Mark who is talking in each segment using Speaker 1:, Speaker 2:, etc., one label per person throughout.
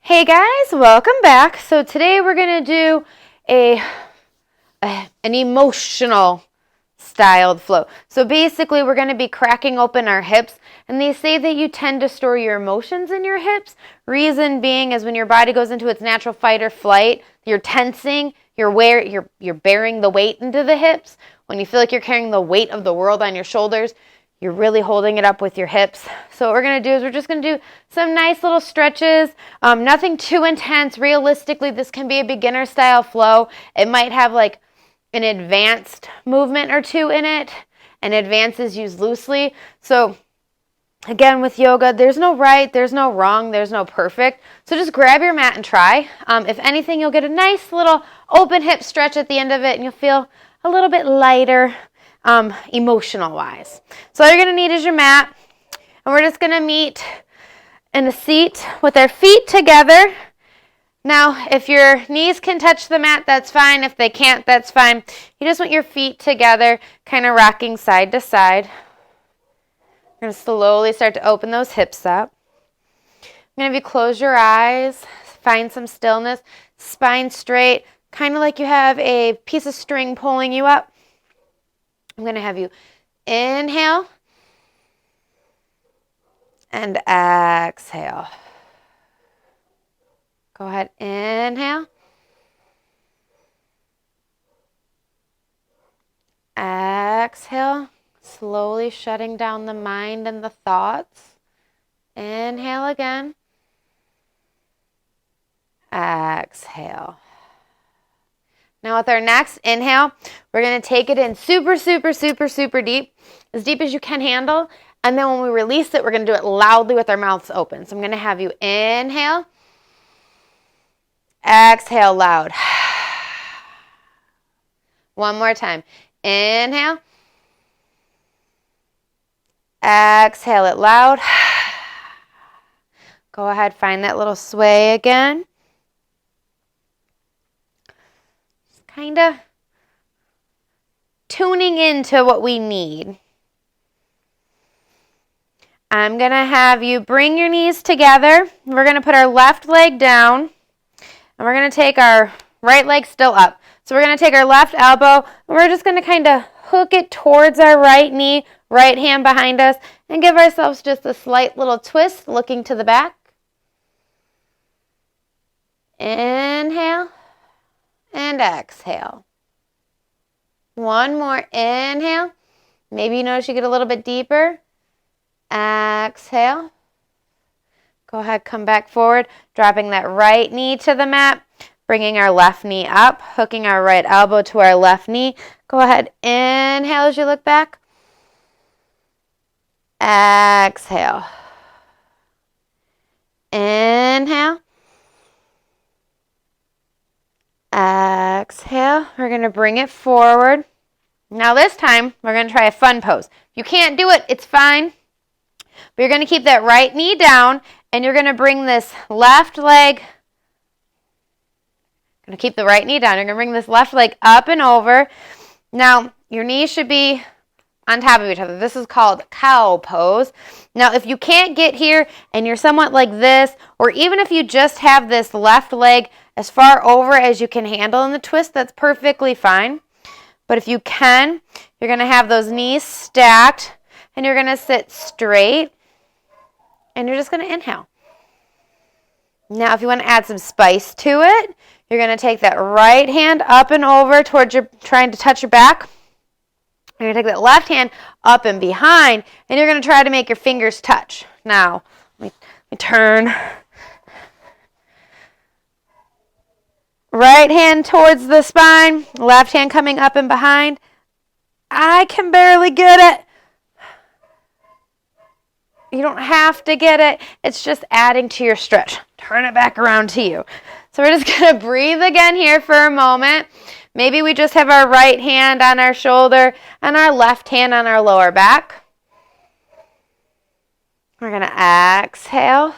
Speaker 1: Hey guys, welcome back. So today we're going to do an emotional styled flow. So basically we're going to be cracking open our hips, and they say that you tend to store your emotions in your hips. Reason being is when your body goes into its natural fight or flight, you're tensing, you're bearing the weight into the hips. When you feel like you're carrying the weight of the world on your shoulders, you're really holding it up with your hips. So what we're going to do is we're just going to do some nice little stretches. Nothing too intense. Realistically, this can be a beginner style flow. It might have like an advanced movement or two in it, and advanced is used loosely. So again, with yoga, there's no right, there's no wrong, there's no perfect. So just grab your mat and try. If anything, you'll get a nice little open hip stretch at the end of it, and you'll feel a little bit lighter emotional wise. So all you're going to need is your mat, and we're just going to meet in a seat with our feet together. Now, if your knees can touch the mat, that's fine. If they can't, that's fine. You just want your feet together, kind of rocking side to side. You're going to slowly start to open those hips up. I'm going to have you close your eyes, find some stillness, spine straight, kind of like you have a piece of string pulling you up. I'm going to have you inhale and exhale. Go ahead, inhale. Exhale, slowly shutting down the mind and the thoughts. Inhale again. Exhale. Now with our next inhale, we're going to take it in super, super, super, super deep as you can handle. And then when we release it, we're going to do it loudly with our mouths open. So I'm going to have you inhale, exhale loud. One more time. Inhale, exhale it loud. Go ahead, find that little sway again. Kind of tuning into what we need. I'm going to have you bring your knees together. We're going to put our left leg down, and we're going to take our right leg still up. So we're going to take our left elbow, and we're just going to kind of hook it towards our right knee, right hand behind us, and give ourselves just a slight little twist, looking to the back. Inhale and exhale. One more inhale. Maybe you notice you get a little bit deeper. Exhale. Go ahead, come back forward, dropping that right knee to the mat, bringing our left knee up, hooking our right elbow to our left knee. Go ahead, inhale as you look back. Exhale. Inhale. Exhale. We're going to bring it forward. Now this time, we're going to try a fun pose. If you can't do it, it's fine. But you're going to keep that right knee down, and you're going to bring this left leg. Going to keep the right knee down. You're going to bring this left leg up and over. Now, your knees should be on top of each other. This is called cow pose. Now, if you can't get here and you're somewhat like this, or even if you just have this left leg as far over as you can handle in the twist, that's perfectly fine. But if you can, you're going to have those knees stacked, and you're going to sit straight, and you're just going to inhale. Now, if you want to add some spice to it, you're going to take that right hand up and over towards your, trying to touch your back. You're going to take that left hand up and behind, and you're going to try to make your fingers touch. Now, let me turn. Right hand towards the spine, left hand coming up and behind. I can barely get it. You don't have to get it. It's just adding to your stretch. Turn it back around to you. So we're just going to breathe again here for a moment. Maybe we just have our right hand on our shoulder and our left hand on our lower back. We're going to exhale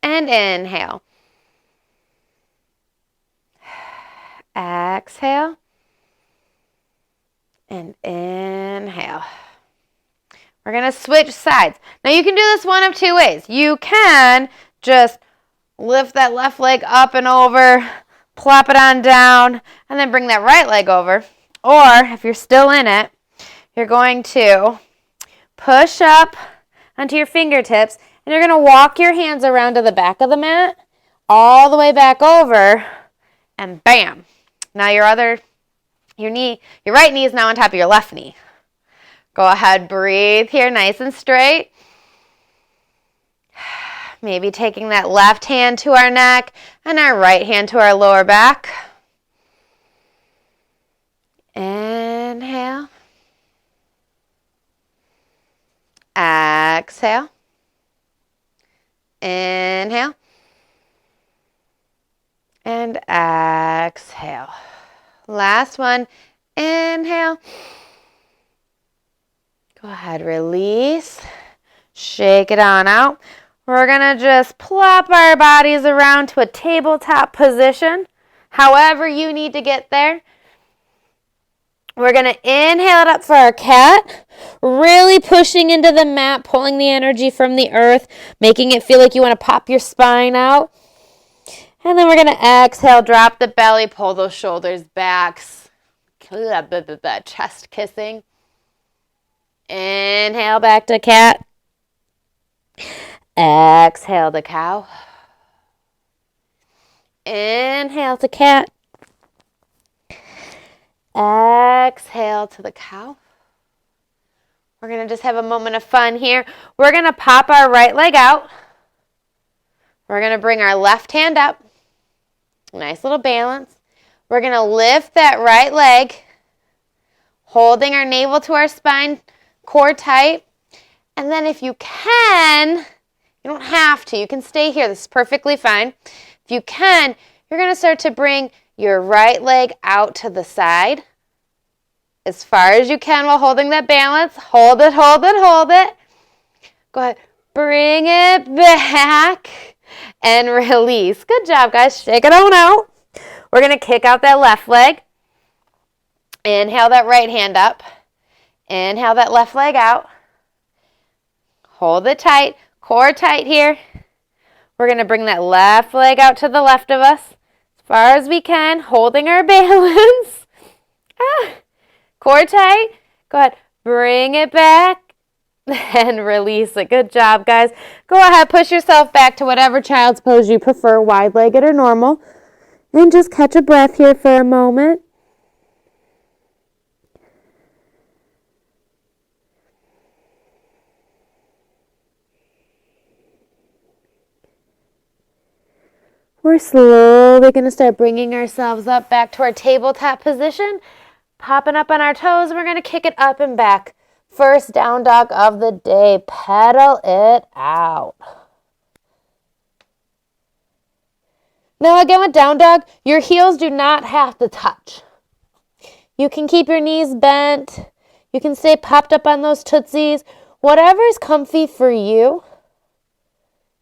Speaker 1: and inhale. Exhale and inhale. We're going to switch sides. Now you can do this one of two ways. You can just lift that left leg up and over, plop it on down, and then bring that right leg over. Or if you're still in it, you're going to push up onto your fingertips, and you're going to walk your hands around to the back of the mat, all the way back over, and bam. Now your right knee is now on top of your left knee. Go ahead, breathe here nice and straight. Maybe taking that left hand to our neck and our right hand to our lower back. Inhale. Exhale. Inhale. And exhale. Last one. Inhale. Go ahead, release. Shake it on out. We're going to just plop our bodies around to a tabletop position, however you need to get there. We're going to inhale it up for our cat, really pushing into the mat, pulling the energy from the earth, making it feel like you want to pop your spine out. And then we're going to exhale, drop the belly, pull those shoulders back, chest kissing. Inhale back to cat. Exhale to cow. Inhale to cat. Exhale to the cow. We're going to just have a moment of fun here. We're going to pop our right leg out. We're going to bring our left hand up. Nice little balance. We're going to lift that right leg, holding our navel to our spine, core tight. And then if you can, you don't have to, you can stay here. This is perfectly fine. If you can, you're going to start to bring your right leg out to the side as far as you can while holding that balance. Hold it, hold it, hold it. Go ahead. Bring it back and release. Good job, guys. Shake it on out. We're going to kick out that left leg. Inhale that right hand up. Inhale that left leg out. Hold it tight. Core tight here. We're going to bring that left leg out to the left of us as far as we can, holding our balance. Core tight. Go ahead. Bring it back and release it. Good job, guys. Go ahead. Push yourself back to whatever child's pose you prefer, wide-legged or normal. And just catch a breath here for a moment. We're slowly going to start bringing ourselves up back to our tabletop position. Popping up on our toes. We're going to kick it up and back. First down dog of the day. Pedal it out. Now again with down dog, your heels do not have to touch. You can keep your knees bent. You can stay popped up on those tootsies. Whatever is comfy for you.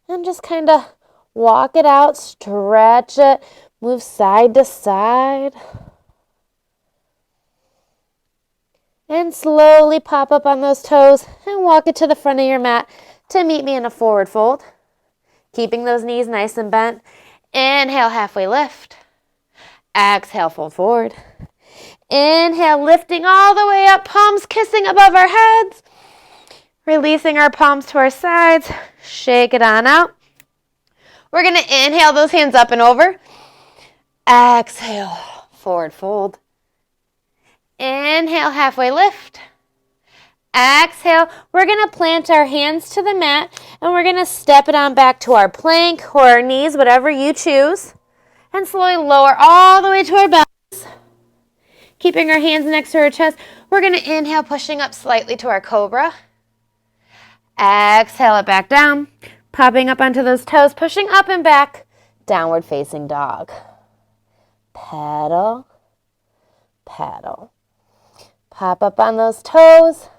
Speaker 1: And just kind of walk it out, stretch it, move side to side. And slowly pop up on those toes and walk it to the front of your mat to meet me in a forward fold. Keeping those knees nice and bent. Inhale, halfway lift. Exhale, fold forward. Inhale, lifting all the way up, palms kissing above our heads. Releasing our palms to our sides. Shake it on out. We're going to inhale those hands up and over. Exhale, forward fold. Inhale, halfway lift. Exhale, we're going to plant our hands to the mat and we're going to step it on back to our plank or our knees, whatever you choose. And slowly lower all the way to our bellies. Keeping our hands next to our chest. We're going to inhale, pushing up slightly to our cobra. Exhale it back down. Popping up onto those toes, pushing up and back, downward facing dog. Pedal, pedal. Pop up on those toes,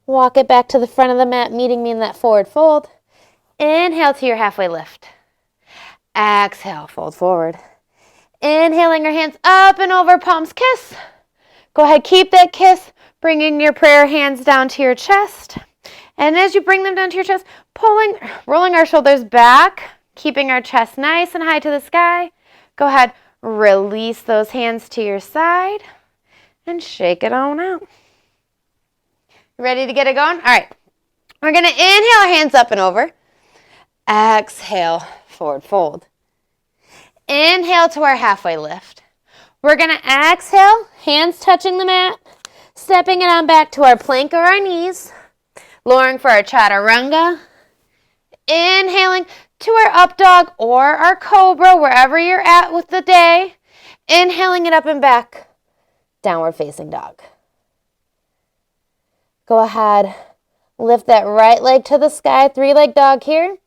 Speaker 1: walk it back to the front of the mat, meeting me in that forward fold. Inhale to your halfway lift. Exhale, fold forward. Inhaling our hands up and over, palms kiss. Go ahead, keep that kiss, bringing your prayer hands down to your chest. And as you bring them down to your chest, rolling our shoulders back, keeping our chest nice and high to the sky. Go ahead, release those hands to your side and shake it on out. Ready to get it going? All right. We're going to inhale our hands up and over. Exhale, forward fold. Inhale to our halfway lift. We're going to exhale, hands touching the mat, stepping it on back to our plank or our knees, lowering for our chaturanga. Inhaling to our up dog or our cobra, wherever you're at with the day. Inhaling it up and back, downward facing dog. Go ahead, lift that right leg to the sky, 3-leg dog here,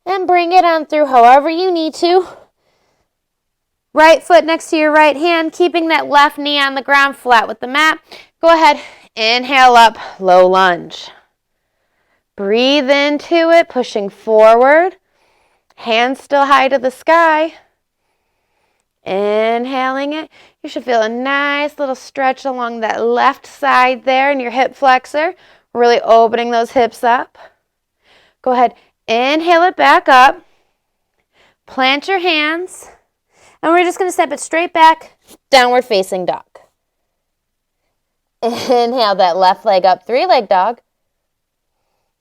Speaker 1: and bring it on through however you need to. Right foot next to your right hand, keeping that left knee on the ground flat with the mat. Go ahead, inhale up, low lunge. Breathe into it, pushing forward. Hands still high to the sky. Inhaling it. You should feel a nice little stretch along that left side there in your hip flexor. Really opening those hips up. Go ahead, inhale it back up. Plant your hands. And we're just going to step it straight back, downward facing dog. Inhale that left leg up, 3-leg dog.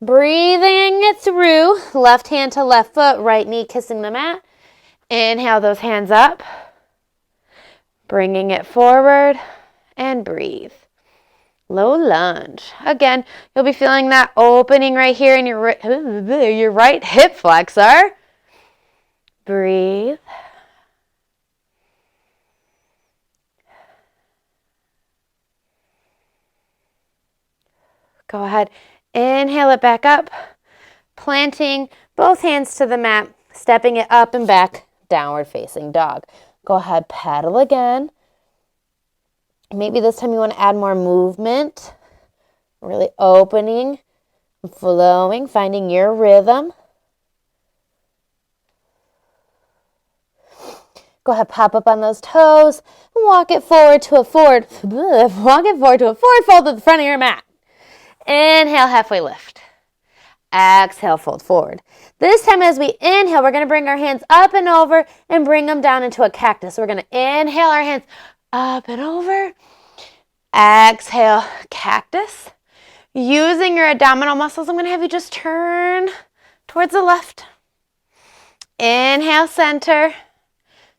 Speaker 1: Breathing it through, left hand to left foot, right knee kissing the mat. Inhale those hands up. Bringing it forward and breathe. Low lunge. Again, you'll be feeling that opening right here in your right hip flexor. Breathe. Go ahead, inhale it back up, planting both hands to the mat, stepping it up and back, downward facing dog. Go ahead, paddle again. Maybe this time you want to add more movement, really opening, flowing, finding your rhythm. Go ahead, pop up on those toes, and walk it forward to a forward fold to the front of your mat. Inhale, halfway lift. Exhale, fold forward. This time as we inhale, we're going to bring our hands up and over and bring them down into a cactus. So we're going to inhale our hands up and over. Exhale, cactus. Using your abdominal muscles, I'm going to have you just turn towards the left. Inhale, center.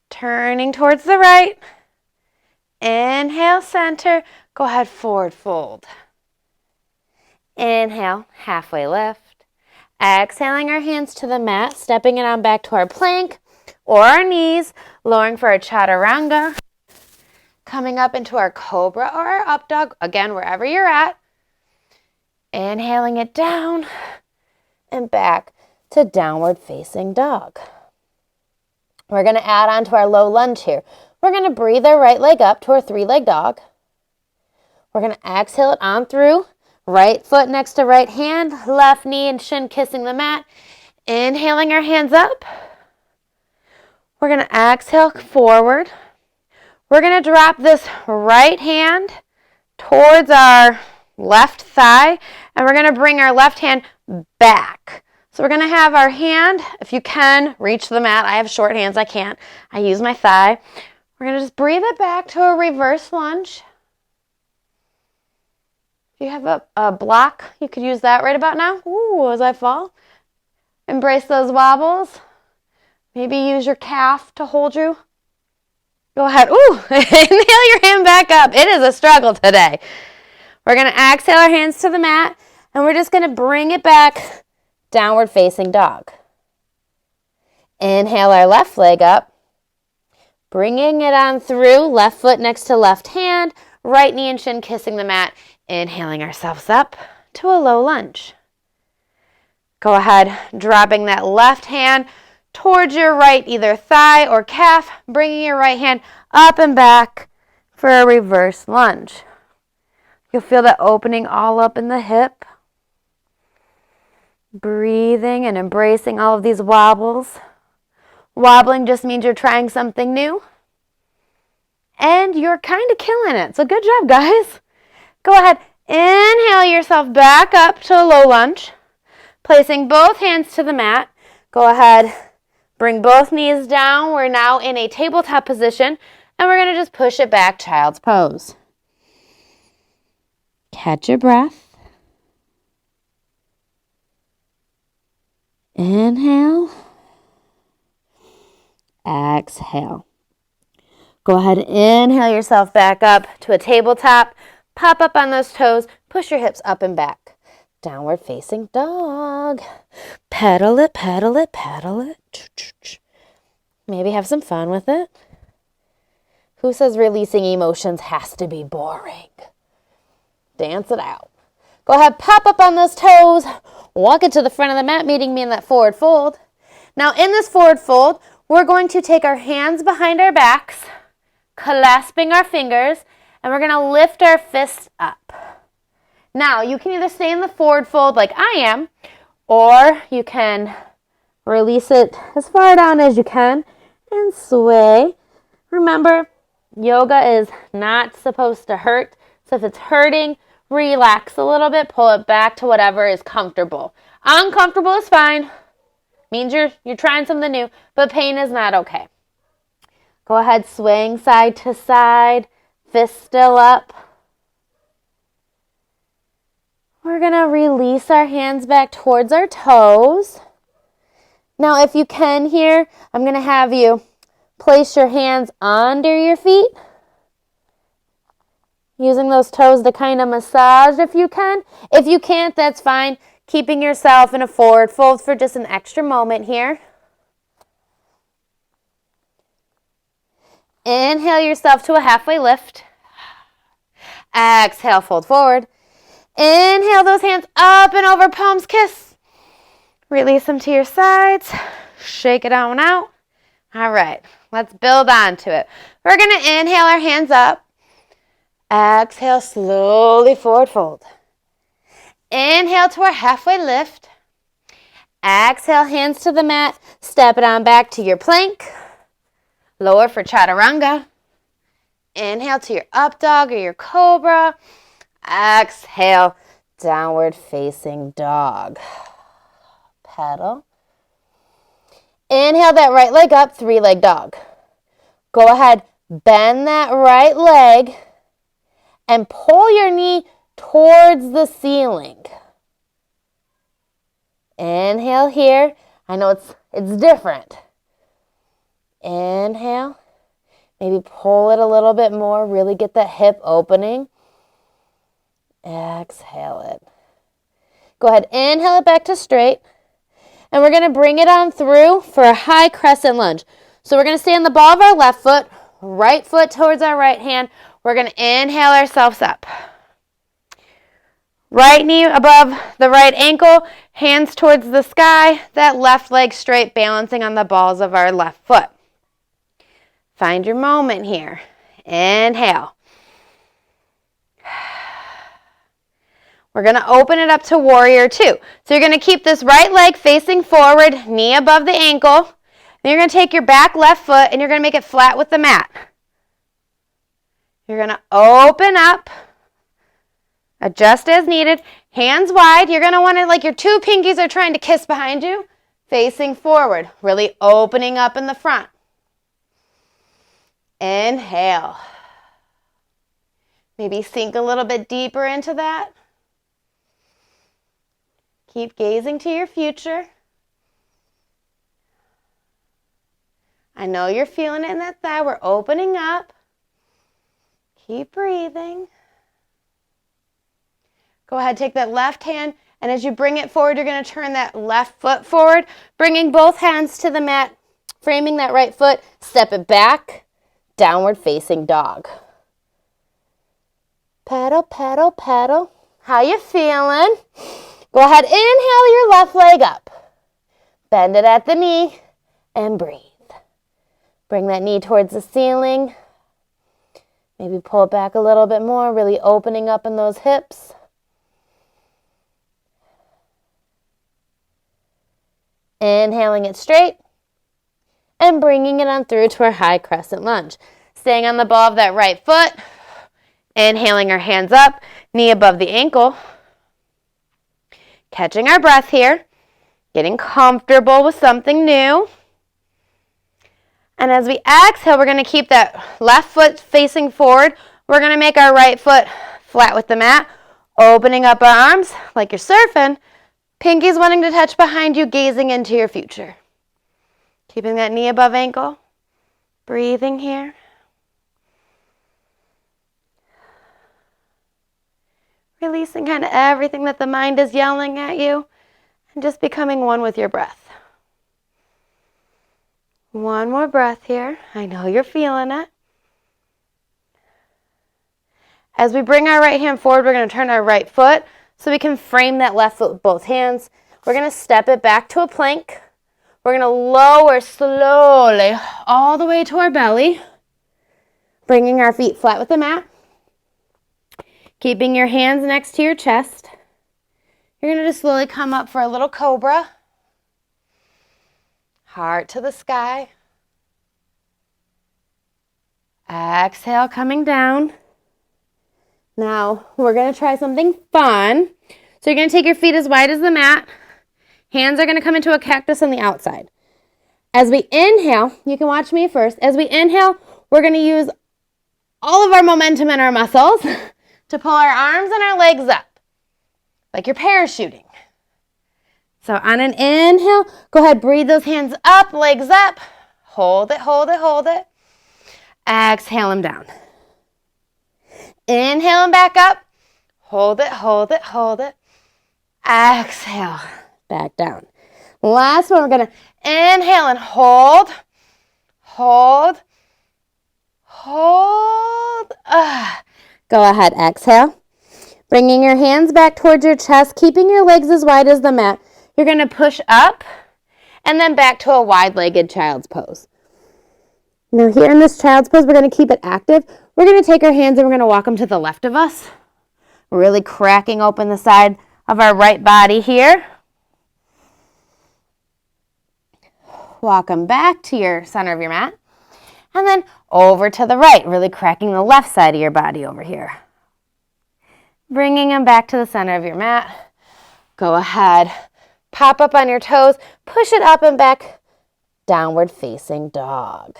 Speaker 1: Turning towards the right. Inhale, center. Go ahead, forward fold. Inhale, halfway lift. Exhaling our hands to the mat, stepping it on back to our plank or our knees, lowering for our chaturanga. Coming up into our cobra or our up dog, again, wherever you're at. Inhaling it down and back to downward facing dog. We're going to add on to our low lunge here. We're going to breathe our right leg up to our 3-leg dog. We're going to exhale it on through. Right foot next to right hand, left knee and shin kissing the mat. Inhaling our hands up. We're going to exhale forward. We're going to drop this right hand towards our left thigh, and we're going to bring our left hand back. So we're going to have our hand, if you can, reach the mat. I have short hands, I can't. I use my thigh. We're going to just breathe it back to a reverse lunge. If you have a block, you could use that right about now. Ooh, as I fall. Embrace those wobbles. Maybe use your calf to hold you. Go ahead. Ooh, inhale your hand back up. It is a struggle today. We're going to exhale our hands to the mat, and we're just going to bring it back, downward facing dog. Inhale our left leg up, bringing it on through, left foot next to left hand, right knee and shin kissing the mat, inhaling ourselves up to a low lunge. Go ahead, dropping that left hand towards your right, either thigh or calf, bringing your right hand up and back for a reverse lunge. You'll feel that opening all up in the hip. Breathing and embracing all of these wobbles. Wobbling just means you're trying something new. And you're kind of killing it. So good job, guys. Go ahead, inhale yourself back up to a low lunge. Placing both hands to the mat. Go ahead, bring both knees down. We're now in a tabletop position, and we're going to just push it back, child's pose. Catch your breath. Inhale. Exhale. Go ahead and inhale yourself back up to a tabletop. Pop up on those toes. Push your hips up and back. Downward facing dog. Pedal it, pedal it, pedal it. Maybe have some fun with it. Who says releasing emotions has to be boring? Dance it out. Go ahead, pop up on those toes. Walk it to the front of the mat, meeting me in that forward fold. Now in this forward fold, we're going to take our hands behind our backs, clasping our fingers, and we're going to lift our fists up. Now, you can either stay in the forward fold like I am, or you can release it as far down as you can and sway. Remember, yoga is not supposed to hurt, so if it's hurting, relax a little bit, pull it back to whatever is comfortable. Uncomfortable is fine. Means you're trying something new, but pain is not okay. Go ahead, swaying side to side, fist still up. We're going to release our hands back towards our toes. Now, if you can here, I'm going to have you place your hands under your feet, using those toes to kind of massage if you can. If you can't, that's fine. Keeping yourself in a forward fold for just an extra moment here. Inhale yourself to a halfway lift. Exhale, fold forward. Inhale those hands up and over, palms kiss. Release them to your sides. Shake it on out. All right, let's build on to it. We're going to inhale our hands up. Exhale, slowly forward fold. Inhale to our halfway lift. Exhale, hands to the mat. Step it on back to your plank. Lower for chaturanga. Inhale to your up dog or your cobra. Exhale, downward facing dog. Pedal. Inhale that right leg up, 3-leg dog. Go ahead, bend that right leg and pull your knee towards the ceiling. Inhale here. I know it's different. Inhale. Maybe pull it a little bit more. Really get that hip opening. Exhale it. Go ahead, inhale it back to straight. And we're going to bring it on through for a high crescent lunge. So we're going to stay on the ball of our left foot, right foot towards our right hand. We're going to inhale ourselves up. Right knee above the right ankle, hands towards the sky, that left leg straight, balancing on the balls of our left foot. Find your moment here. Inhale. We're going to open it up to warrior two. So you're going to keep this right leg facing forward, knee above the ankle. Then you're going to take your back left foot and you're going to make it flat with the mat. You're going to open up, adjust as needed, hands wide. You're going to want to, like your two pinkies are trying to kiss behind you, facing forward, really opening up in the front. Inhale. Maybe sink a little bit deeper into that. Keep gazing to your future. I know you're feeling it in that thigh. We're opening up. Keep breathing. Go ahead, take that left hand, and as you bring it forward, you're going to turn that left foot forward, bringing both hands to the mat, framing that right foot, step it back, downward facing dog. Pedal, pedal, pedal. How you feeling? Go ahead, inhale your left leg up. Bend it at the knee and breathe. Bring that knee towards the ceiling. Maybe pull it back a little bit more, really opening up in those hips. Inhaling it straight and bringing it on through to our high crescent lunge. Staying on the ball of that right foot. Inhaling our hands up, knee above the ankle. Catching our breath here. Getting comfortable with something new. And as we exhale, we're going to keep that left foot facing forward. We're going to make our right foot flat with the mat, opening up our arms like you're surfing. Pinkies wanting to touch behind you, gazing into your future. Keeping that knee above ankle. Breathing here. Releasing kind of everything that the mind is yelling at you and just becoming one with your breath. One more breath here. I know you're feeling it. As we bring our right hand forward, we're going to turn our right foot so we can frame that left foot with both hands. We're going to step it back to a plank. We're going to lower slowly all the way to our belly, bringing our feet flat with the mat. Keeping your hands next to your chest. You're going to just slowly come up for a little cobra. Heart to the sky. Exhale, coming down. Now, we're going to try something fun. So you're going to take your feet as wide as the mat. Hands are going to come into a cactus on the outside. As we inhale, you can watch me first. As we inhale, we're going to use all of our momentum in our muscles to pull our arms and our legs up, like you're parachuting. So on an inhale, go ahead, breathe those hands up, legs up. Hold it, hold it, hold it. Exhale them down. Inhale them back up. Hold it, hold it, hold it. Exhale, back down. Last one, we're going to inhale and hold, hold, hold. Go ahead, exhale. Bringing your hands back towards your chest, keeping your legs as wide as the mat. You're going to push up and then back to a wide-legged child's pose. Now here in this child's pose, we're going to keep it active. We're going to take our hands and we're going to walk them to the left of us. Really cracking open the side of our right body here. Walk them back to your center of your mat. And then over to the right, really cracking the left side of your body over here. Bringing them back to the center of your mat. Go ahead. Pop up on your toes. Push it up and back. Downward facing dog.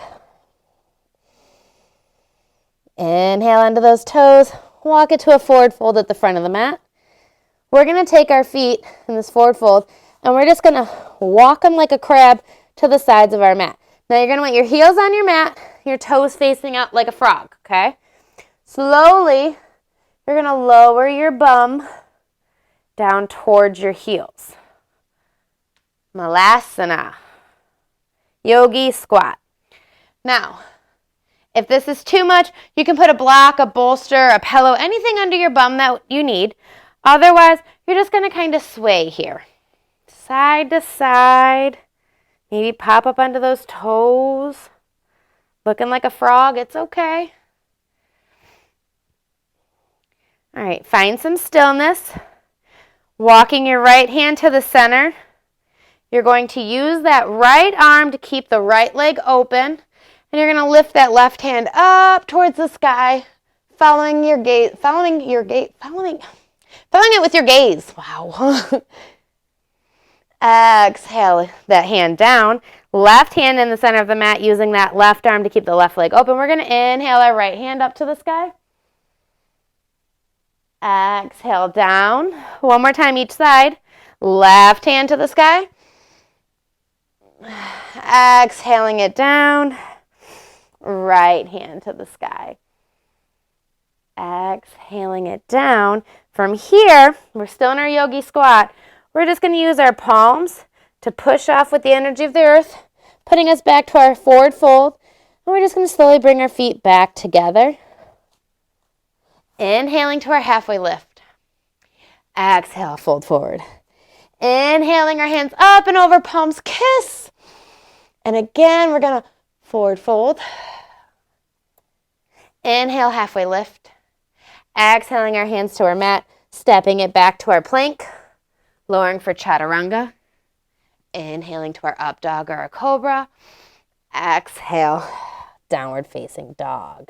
Speaker 1: Inhale into those toes. Walk it to a forward fold at the front of the mat. We're going to take our feet in this forward fold and we're just going to walk them like a crab to the sides of our mat. Now you're going to want your heels on your mat, your toes facing up like a frog, okay? Slowly, you're going to lower your bum down towards your heels. Malasana. Yogi squat. Now, if this is too much, you can put a block, a bolster, a pillow, anything under your bum that you need. Otherwise, you're just going to kind of sway here. Side to side. Maybe pop up onto those toes. Looking like a frog, it's okay. All right, find some stillness. Walking your right hand to the center. You're going to use that right arm to keep the right leg open. And you're going to lift that left hand up towards the sky, following it with your gaze. Wow. Exhale that hand down. Left hand in the center of the mat, using that left arm to keep the left leg open. We're going to inhale our right hand up to the sky. Exhale down. One more time each side. Left hand to the sky. Exhaling it down. Right hand to the sky. Exhaling it down. From here, we're still in our yogi squat. We're just going to use our palms to push off with the energy of the earth, putting us back to our forward fold. And we're just going to slowly bring our feet back together. Inhaling to our halfway lift. Exhale, fold forward. Inhaling our hands up and over, palms kiss. And again, we're going to forward fold. Inhale, halfway lift. Exhaling our hands to our mat, stepping it back to our plank. Lowering for chaturanga. Inhaling to our up dog or our cobra. Exhale, downward facing dog.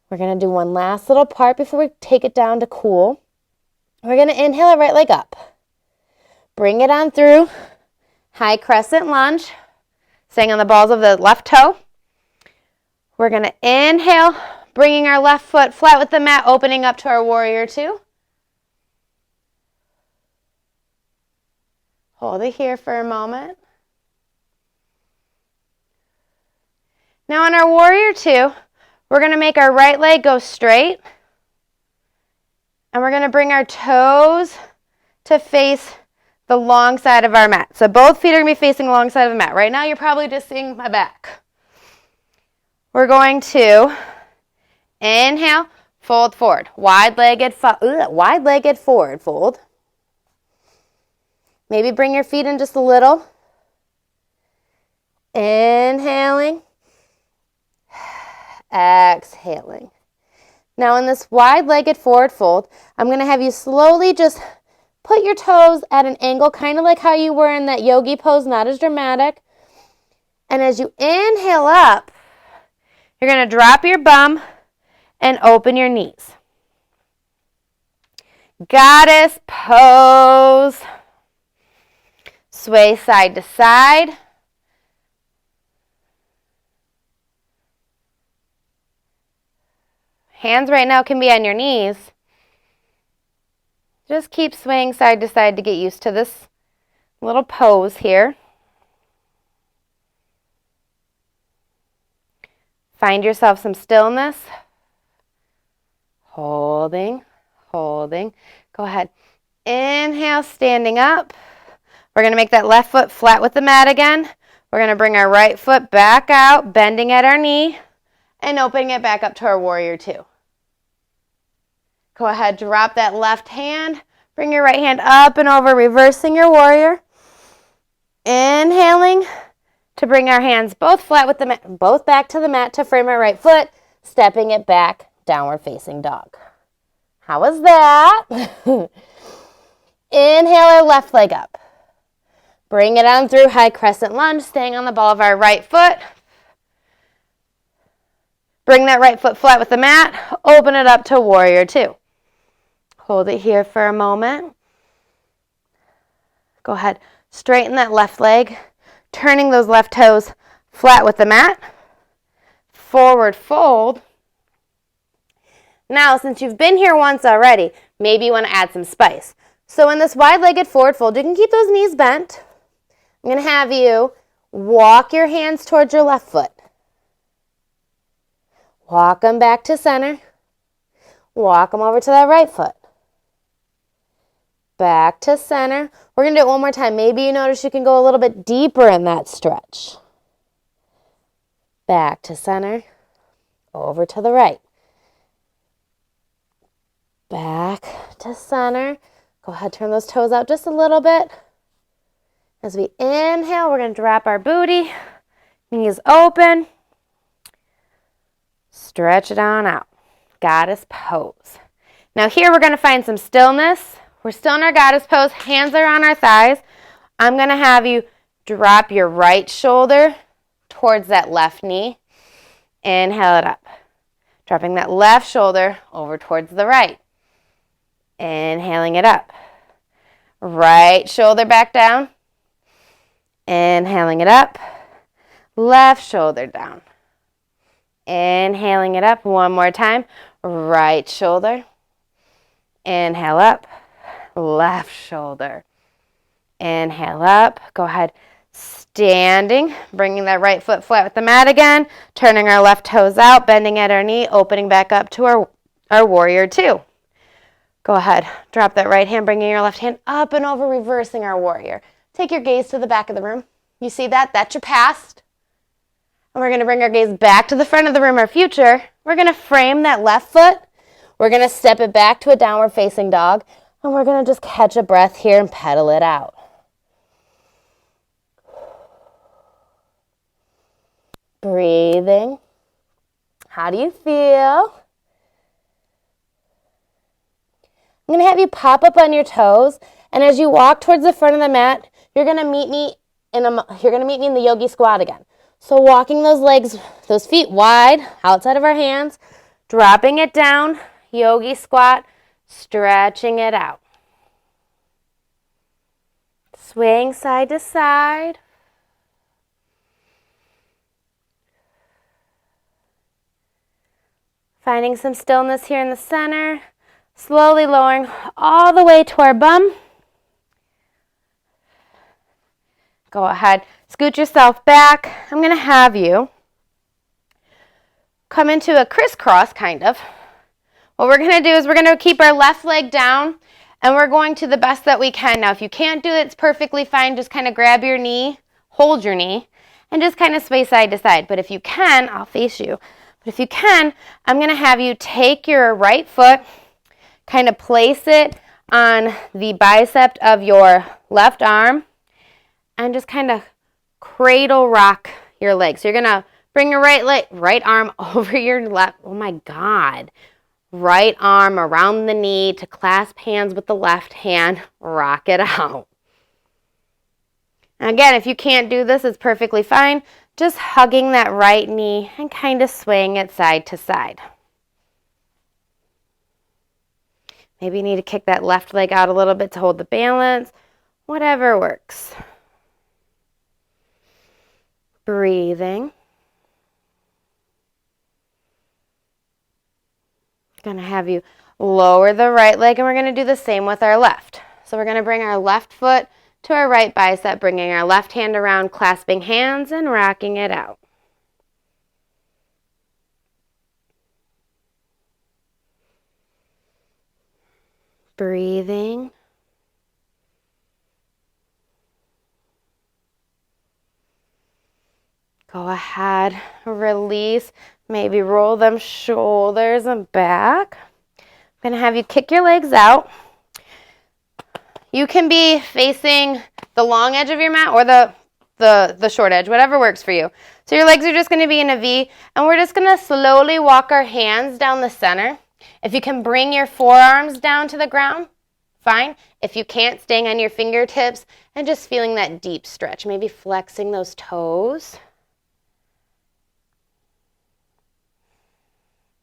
Speaker 1: We're going to do one last little part before we take it down to cool. We're going to inhale our right leg up. Bring it on through. High crescent lunge. Staying on the balls of the left toe. We're going to inhale, bringing our left foot flat with the mat, opening up to our warrior two. Hold it here for a moment. Now on our warrior two, we're going to make our right leg go straight. And we're going to bring our toes to face the long side of our mat. So both feet are going to be facing the long side of the mat. Right now you're probably just seeing my back. We're going to inhale, fold forward. Wide-legged forward fold. Maybe bring your feet in just a little. Inhaling. Exhaling. Now in this wide-legged forward fold, I'm going to have you slowly just put your toes at an angle, kind of like how you were in that yogi pose, not as dramatic. And as you inhale up, you're going to drop your bum and open your knees. Goddess pose. Sway side to side. Hands right now can be on your knees. Just keep swaying side to side to get used to this little pose here. Find yourself some stillness. Holding. Go ahead. Inhale, standing up. We're going to make that left foot flat with the mat again. We're going to bring our right foot back out, bending at our knee, and opening it back up to our warrior two. Go ahead, drop that left hand. Bring your right hand up and over, reversing your warrior. Inhaling to bring our hands both flat with the mat, both back to the mat to frame our right foot, stepping it back, downward facing dog. How was that? Inhale our left leg up. Bring it on through high crescent lunge, staying on the ball of our right foot. Bring that right foot flat with the mat. Open it up to warrior two. Hold it here for a moment. Go ahead. Straighten that left leg. Turning those left toes flat with the mat. Forward fold. Now, since you've been here once already, maybe you want to add some spice. So in this wide-legged forward fold, you can keep those knees bent. I'm going to have you walk your hands towards your left foot. Walk them back to center. Walk them over to that right foot. Back to center. We're going to do it one more time. Maybe you notice you can go a little bit deeper in that stretch. Back to center. Over to the right. Back to center. Go ahead, turn those toes out just a little bit. As we inhale, we're going to drop our booty. Knees open. Stretch it on out. Goddess pose. Now here we're going to find some stillness. We're still in our goddess pose. Hands are on our thighs. I'm going to have you drop your right shoulder towards that left knee. Inhale it up. Dropping that left shoulder over towards the right. Inhaling it up. Right shoulder back down. Inhaling it up. Left shoulder down. Inhaling it up one more time. Right shoulder. Inhale up. Left shoulder. Inhale up. Go ahead. Standing. Bringing that right foot flat with the mat again. Turning our left toes out. Bending at our knee. Opening back up to our warrior two. Go ahead. Drop that right hand. Bringing your left hand up and over. Reversing our warrior. Take your gaze to the back of the room. You see that? That's your past. And we're going to bring our gaze back to the front of the room, our future. We're going to frame that left foot. We're going to step it back to a downward facing dog. And we're going to just catch a breath here and pedal it out. Breathing. How do you feel? I'm going to have you pop up on your toes. And as you walk towards the front of the mat, you're going to meet me in the yogi squat again. So walking those legs, those feet wide, outside of our hands, dropping it down, yogi squat, stretching it out. Swaying side to side. Finding some stillness here in the center. Slowly lowering all the way to our bum. Go ahead, scoot yourself back. I'm going to have you come into a crisscross kind of. What we're going to do is we're going to keep our left leg down and we're going to the best that we can. Now, if you can't do it, it's perfectly fine. Just kind of grab your knee, hold your knee, and just kind of sway side to side. But if you can, I'll face you. But if you can, I'm going to have you take your right foot, kind of place it on the bicep of your left arm, and just kind of cradle rock your leg. So you're going to bring your right arm over your left. Oh my God. Right arm around the knee to clasp hands with the left hand. Rock it out. And again, if you can't do this, it's perfectly fine. Just hugging that right knee and kind of swaying it side to side. Maybe you need to kick that left leg out a little bit to hold the balance. Whatever works. Breathing. Going to have you lower the right leg, and we're going to do the same with our left. So we're going to bring our left foot to our right bicep, bringing our left hand around, clasping hands and rocking it out. Breathing. Go ahead, release, maybe roll them shoulders and back. I'm going to have you kick your legs out. You can be facing the long edge of your mat or the short edge, whatever works for you. So your legs are just going to be in a V, and we're just going to slowly walk our hands down the center. If you can bring your forearms down to the ground, fine. If you can't, staying on your fingertips and just feeling that deep stretch, maybe flexing those toes.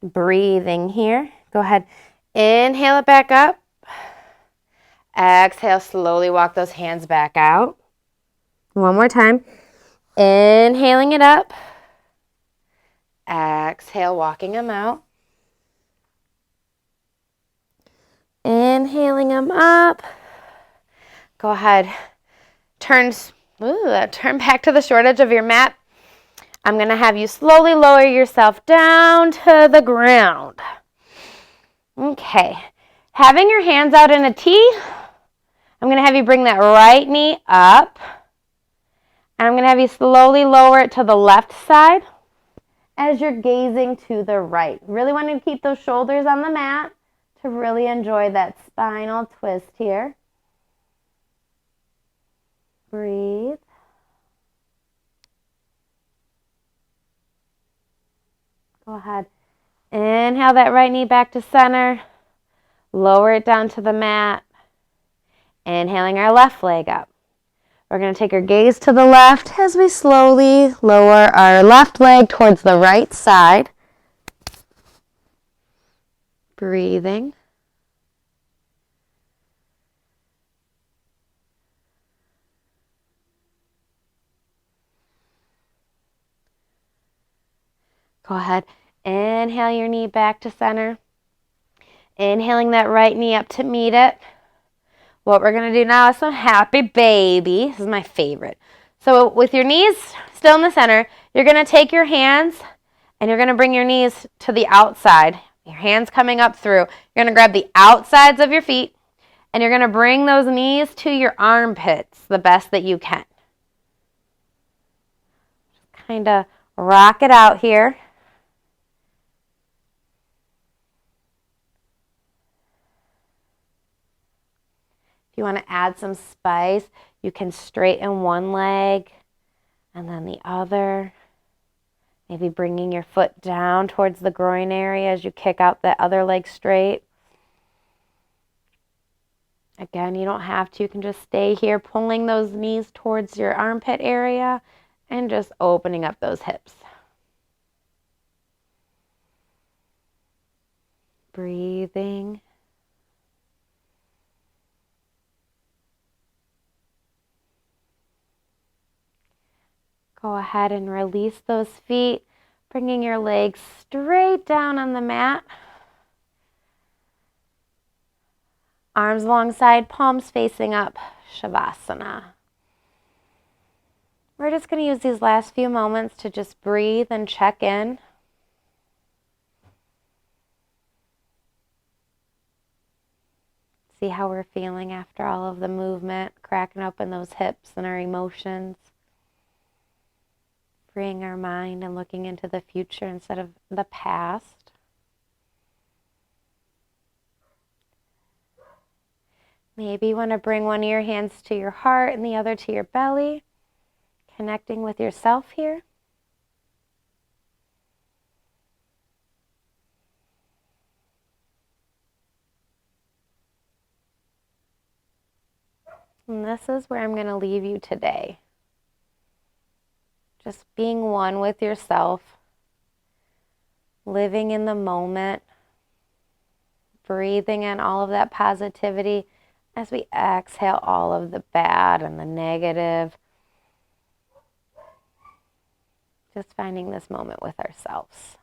Speaker 1: Breathing here. Go ahead. Inhale it back up. Exhale, slowly walk those hands back out. One more time. Inhaling it up. Exhale, walking them out. Inhaling them up. Go ahead. Turn back to the short edge of your mat. I'm going to have you slowly lower yourself down to the ground. Okay. Having your hands out in a T, I'm going to have you bring that right knee up. And I'm going to have you slowly lower it to the left side as you're gazing to the right. Really want to keep those shoulders on the mat to really enjoy that spinal twist here. Breathe. Go ahead. Inhale that right knee back to center. Lower it down to the mat. Inhaling our left leg up. We're going to take our gaze to the left as we slowly lower our left leg towards the right side. Breathing. Go ahead. Inhale your knee back to center. Inhaling that right knee up to meet it. What we're going to do now is some happy baby. This is my favorite. So with your knees still in the center, you're going to take your hands and you're going to bring your knees to the outside. Your hands coming up through. You're going to grab the outsides of your feet and you're going to bring those knees to your armpits the best that you can. Just kind of rock it out here. If you want to add some spice, you can straighten one leg and then the other. Maybe bringing your foot down towards the groin area as you kick out that other leg straight. Again, you don't have to. You can just stay here, pulling those knees towards your armpit area and just opening up those hips. Breathing. Go ahead and release those feet, bringing your legs straight down on the mat. Arms alongside, palms facing up, Shavasana. We're just going to use these last few moments to just breathe and check in. See how we're feeling after all of the movement, cracking open those hips and our emotions. Freeing our mind and looking into the future instead of the past. Maybe you want to bring one of your hands to your heart and the other to your belly. Connecting with yourself here. And this is where I'm going to leave you today. Just being one with yourself. Living in the moment. Breathing in all of that positivity as we exhale all of the bad and the negative. Just finding this moment with ourselves.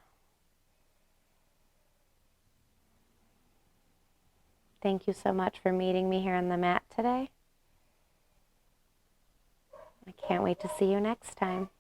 Speaker 1: Thank you so much for meeting me here on the mat today. I can't wait to see you next time.